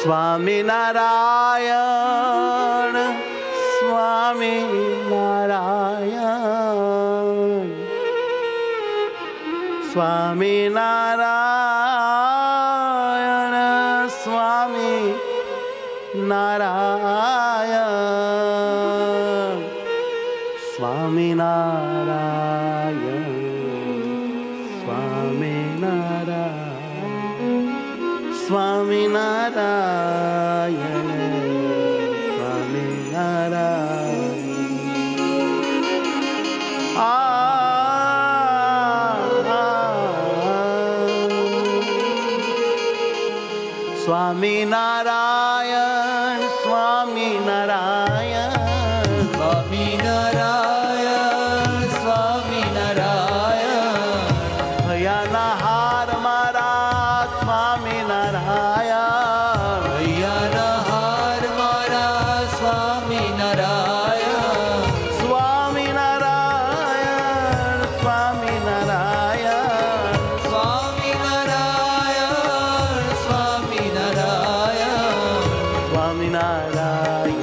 સ્વામિનારાયણ સ્વામિનારાયણ સ્વામિનારાયણ સ્વામિનારાયણ સ્વામિનારાયણ સ્વામિનારાયણ સ્વામિનારાયણ સ્વામિનારાયણ સ્વામિનારાયણ સ્વામિનારાયણ સ્વામિનારાયણ ભયાના હાર મારા સ્વામિનારાયણ ભૈયાના હાર મારા સ્વામિનારાયણ સ્વામિનારાયણ સ્વામિનારાયણ સ્વામિનારાયણ સ્વામિનારાયણ સ્વામિનારાયણ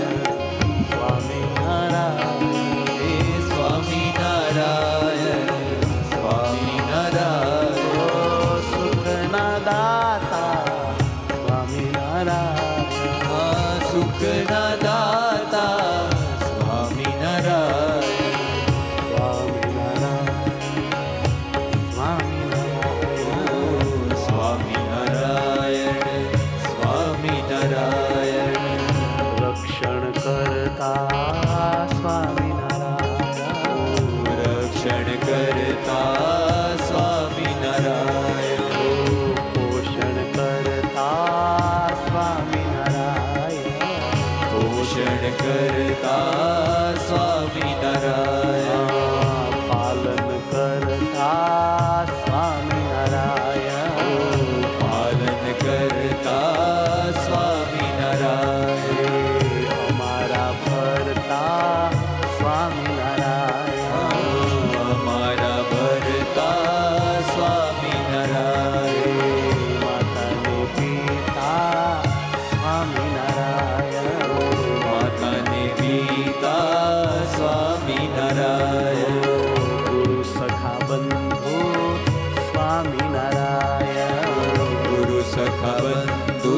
સ્વામિનારાયણ સ્વામિનારાયણ સ્વામિનારાયણ સુખના દાતા સ્વામિનારાયણ સુખના દાતા સ્વામિનારાયણ સ્વામિનારાયણ સ્વામિનારાયણ રક્ષણ કરતા સ્વામિનારાયણ રક્ષણ કરતા સ્વામિનારાયણ પોષણ કરતા સ્વામિનારાયણ પોષણ કરતા સ્વામિનારાયણ પાલન કરતા સ્વામિનારાયણ પાલન કરતા સ્વામિનારાયણ અમારા ભરતા સ્વામિનારાયણ અમારા ભરતા સ્વામિનારાયણ માતાને પિતા સ્વામિનારાયણ માતાને પિતા સ્વામિનારાયણ ગુરુ સખા બંધુ સ્વામિનારાયણ ગુરુ સખા બંધુ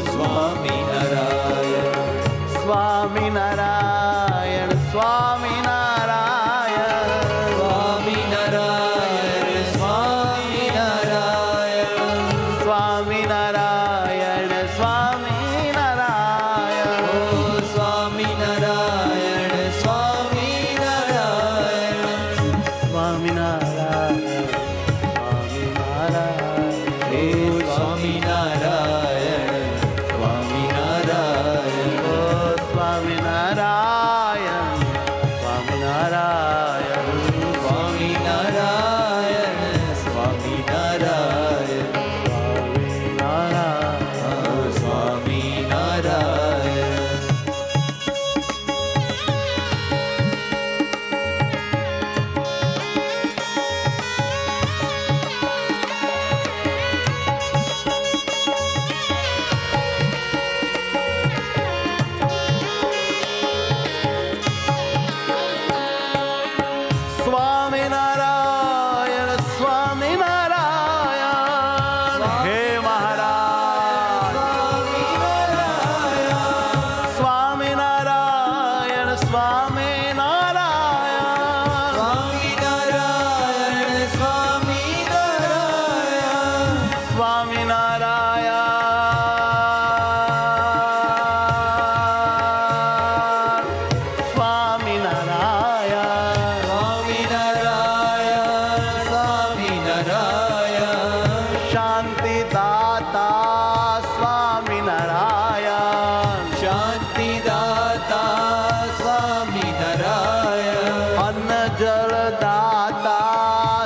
સ્વામિનારાયણ સ્વામિનારાયણ સ્વામિનારાયણ સ્વામિનારાયણ સ્વામિનારાયણ સ્વામિનારાયણ સ્વામિનારાયણ સ્વામિનારાયણ સ્વામિનારાયણ સ્વામિનારાયણ સ્વામિનારાયણ સ્વામિનારાયણ સ્વામિનારાયણ સ્વામિનારાયણ સ્વામિનારાયણ સ્વામિનારાયણ સ્વામિનારાયણ સ્વામિનારાયણ સ્વામિનારાયણ હે મહારાજ સ્વામિનારાયણ સ્વામિનારાયણ સ્વામિનારાયણ શાંતિદાતા સ્વામિનારાયણ શાંતિદાતા સ્વામિનારાયણ અન્ન જળદાતા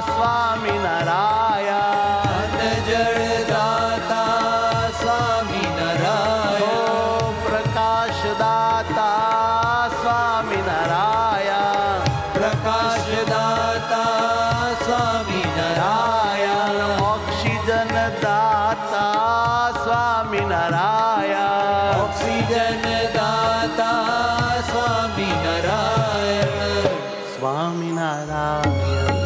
સ્વામિનારાયણ જળદાતા સ્વામિનારાયણ પ્રકાશદાતા સ્વામિનારાયણ પ્રકાશદાતા સ્વામિનારાયણ ઓક્સિજન દાતા સ્વામિનારાયણ ઓક્સિજન દાતા સ્વામિનારાયણ. સ્વામિનારાયણ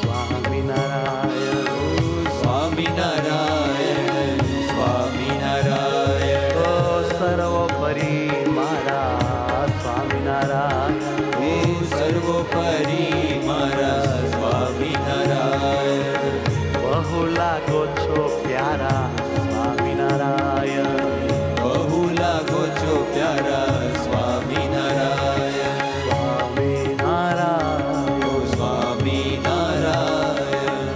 સ્વામિનારાયણ સ્વામિનારાયણ સ્વામિનારાયણ. ઓ સર્વોપરી મારા સ્વામિનારાયણ. હે સર્વોપરી મારા સ્વામિનારાયણ. બહુ લાગો છો પ્યારા સ્વામિનારાયણ. બહુ લાગો છો પ્યારા સ્વામિનારાયણ. સ્વામિનારાયણ ઓ સ્વામિનારાયણ.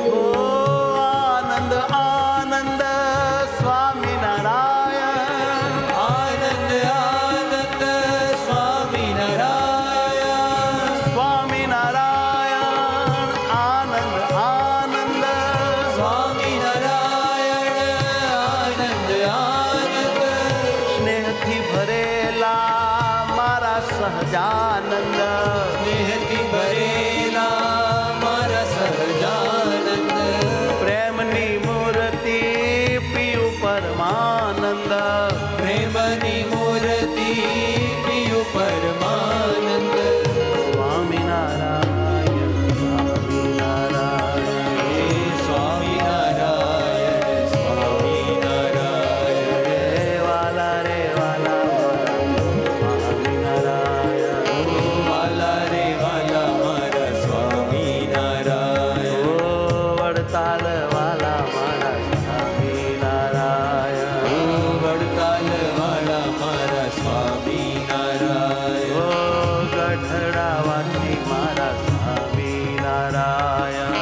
ઓ આનંદ આનંદ સ્વામિનારાયણ. આનંદ આનંદ સ્વામિનારાયણ. સ્વામિનારાયણ આનંદ આનંદ સ્વામિનારાયણ આનંદ આનંદ. સ્નેહથી ભરેલા મારા સહજાનંદ. સ્નેહથી ભરેલા મારા સહજાનંદ. પ્રેમની મૂર્તિ પિયુ પરમાનંદ. પ્રેમની મૂર્તિ પિયુ પરમાનંદ. સ્વામિનારાયણ સ્વામિનારાયણ હે સ્વામિનારાયણ સ્વામિનારાયણ. રે વાલા સ્વામિનારાયણ. વાલા રે વાલા મારા સ્વામિનારાયણ. ઓ વડતાલ વાલા મારા સ્વામિનારાયણ. વડતાલ વાલા મારા સ્વામિનારાયણ. ઓ ગઢડાવાસી મારા સ્વામિનારાયણ.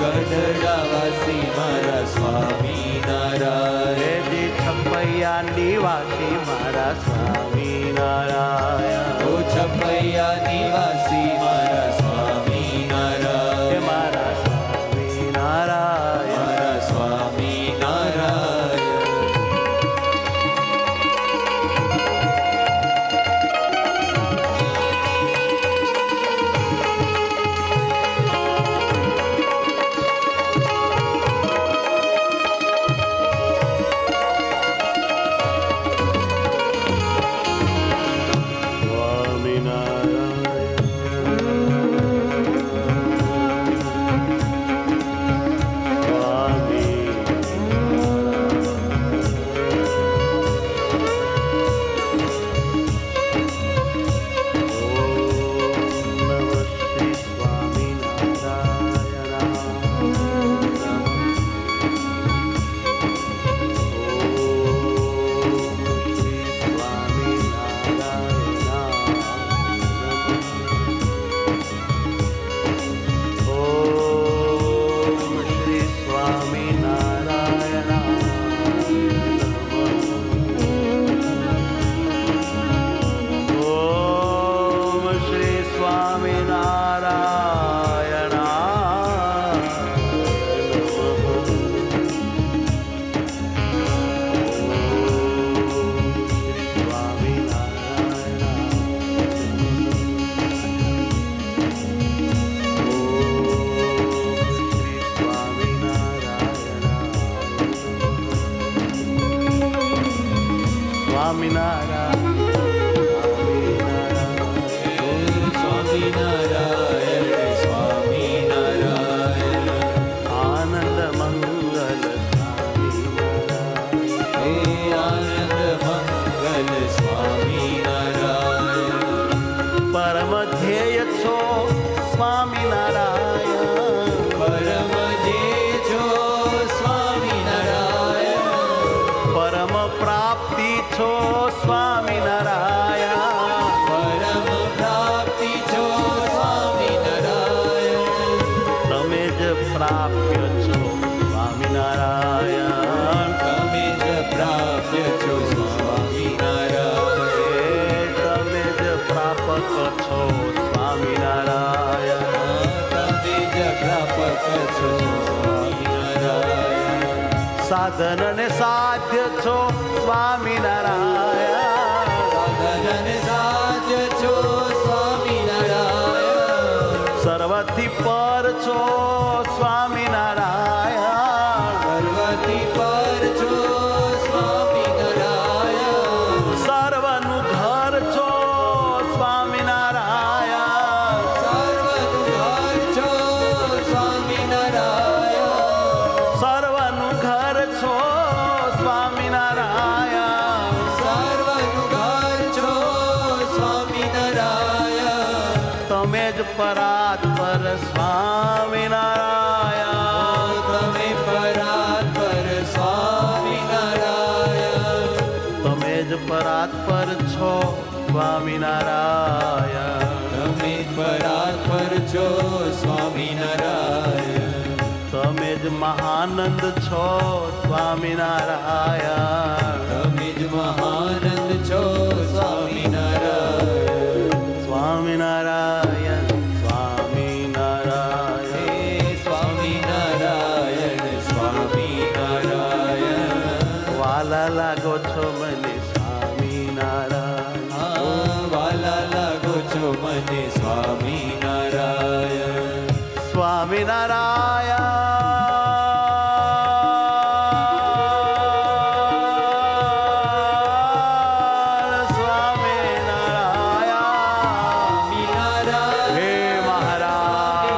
ગઢડાવાસી મારા સ્વામિનારાયણ. રેજી છપૈયા નિવાસી મારા સ્વામિનારાયણ. ઓ છપૈયા નિવાસી મારા હે સ્વામિનારાયણ. મારા સ્વામિનારાયણ. મારા સ્વામિનારાયણ. સ્વામિનારાયણ સ્વામિનારાયણ. આનંદ મંગલ સ્વામિનારાયણ. હે આનંદ મંગલ સ્વામિનારાયણ. પરમ ધ્યેય છો સ્વામિનારાયણ. પરમ ધ્યેય છો સ્વામિનારાયણ. પરમ પ્રાપ્તિ છો સ્વામિનારાયણ. પરમ પ્રાપ્તિ છો સ્વામિનારાયણ. તમે જ પ્રાપ્ય છો સ્વામિનારાયણ. તમે જ પ્રાપ્ય છો સ્વામિનારાયણ. તમે જ પ્રાપક છો સ્વામિનારાયણ. તમે જ પ્રાપક છો સ્વામિનારાયણ. સાધન ને સાધ્ય છો સ્વામિનારાયણ. સાધન સાધ્ય છો સ્વામિનારાયણ. સર્વથી પર છો સ્વામિનારાયણ. સર્વથી પર છો સ્વામિનારાયણ. સર્વનું ઘર છો સ્વામિનારાયણ. સર્વનું ઘર છો સ્વામિનારાયણ. સર્વનું ઘર છો સ્વામિનારાયણ. સર્વનું ઘર છો સ્વામિનારાયણ. તમે જ પરાત્પર સ્વામિનારાયણ. તમે પરાત્પર સ્વામિનારાયણ. તમે જ પરાત્પર છો સ્વામિનારાયણ. તમે પરાત્પર છો સ્વામિનારાયણ. તમે જ મહાનંદ છો સ્વામિનારાયણ. તમે જ મહાનંદ છો સ્વામિનારાયણ. સ્વામિનારાયણ સ્વામિનારાયણ. હે સ્વામિનારાયણ સ્વામિનારાયણ. વાલા લાગો છો મને સ્વામિનારાયણ. હા, વાલા લાગો છો મને સ્વામિનારાયણ. સ્વામિનારાયણ. સ્વામિનારાયણ. હે મહારાજ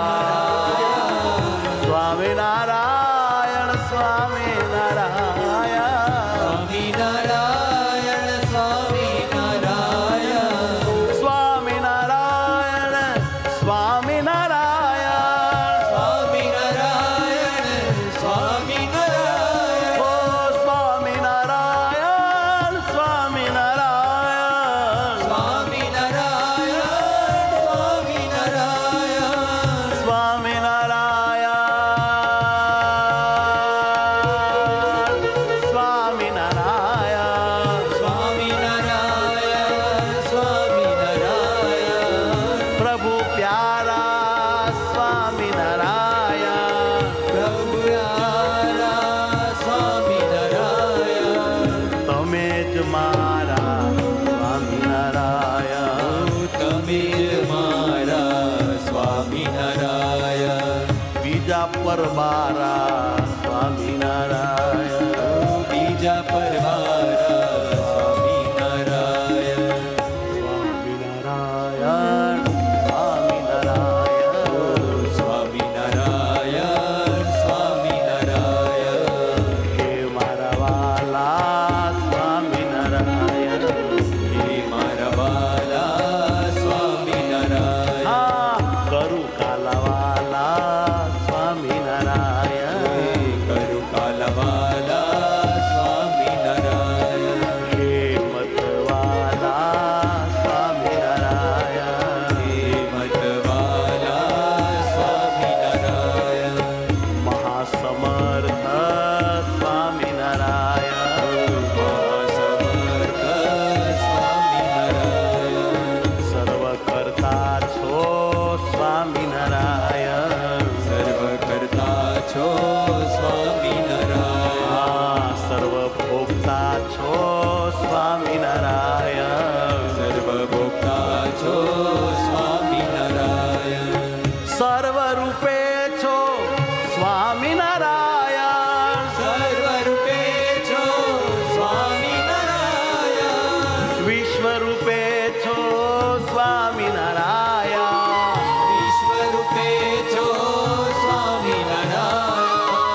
સ્વામિનારાયણ સ્વામિનારાયણ. સ્વામિનારાયણ સ્વામિનારાયણ. સ્વામિનારાયણ સ્વામિનારાયણ. સ્વામિનારાયણ સ્વામિનારાયણ. ઓ સ્વામિનારાયણ સ્વામિનારાયણ. સ્વામિનારાયણ સ્વામિનારાયણ. સ્વામિનારાયણ સ્વામિનારાયણ. સ્વામિનારાયણ સ્વામિનારાયણ. પ્રભુ પ્યારા સ્વામિનારાયણ. પ્રભુ યારા સ્વામિનારાયણ. તમે જ મારા સ્વામિનારાયણ. તમે જ મારા સ્વામિનારાયણ. બીજા પરબારા સ્વામિનારાયણ. બીજા પરમારા સ્વામિનારાયણ. સ્વામિનારાયણ સ્વામિનારાયણ. સ્વામિનારાયણ સ્વામિનારાયણ. હે મારા વાલા સ્વામિનારાયણ. હે મારા વાલા સ્વામિનારાયણ. હા કરું કાલાવાલા સ્વામિનારાયણ. કરું કાલવાલા સ્વામિનારાયણ. હે મતવાલા સ્વામિનારાયણ. હે મતવાલા સ્વામિનારાયણ. મહાસમર્થ સ્વામિનારાયણ. મહાસમર્થ સ્વામિનારાયણ. સર્વ કરતા છો સ્વામિનારાયણ. સર્વ કરતા છો સ્વામિનારાયણ. હા સર્વ ભોગતા છો સ્વામિનારાયણ. સર્વ ભોગતા છો સ્વામિનારાયણ. સર્વ રૂપે છો સ્વામિનારાયણ. સર્વ રૂપે છો સ્વામિનારાયણ. વિશ્વ રૂપે છો સ્વામિનારાયણ. વિશ્વ રૂપે છો સ્વામિનારાયણ.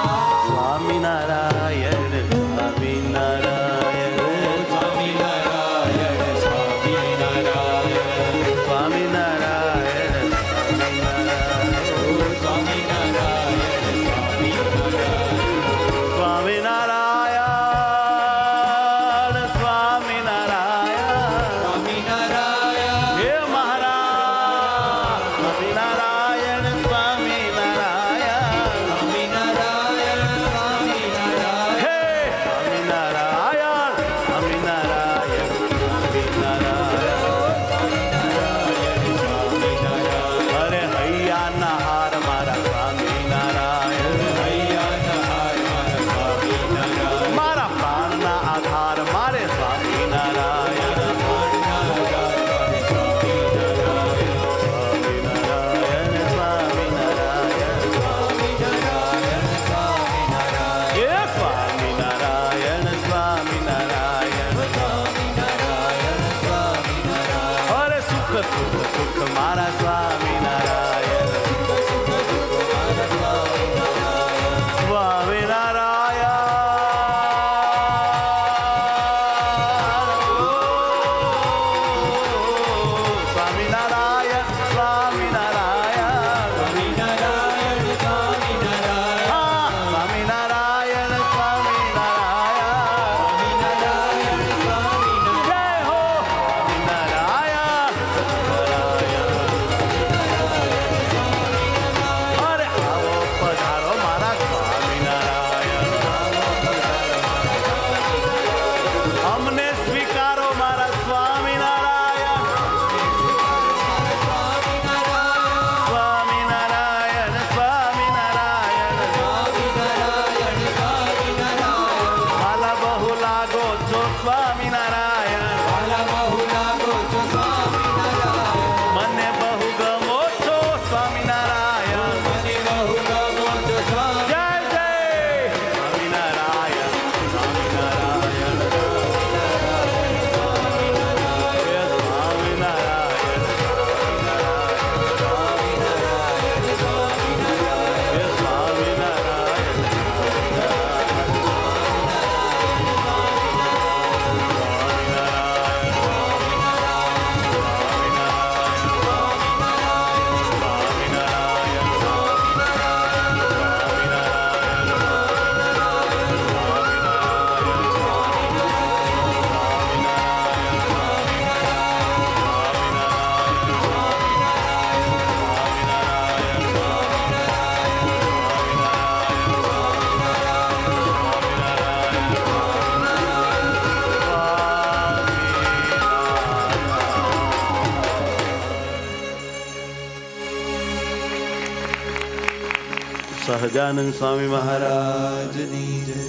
સહજાનંદ સ્વામી મહારાજ રાજની જય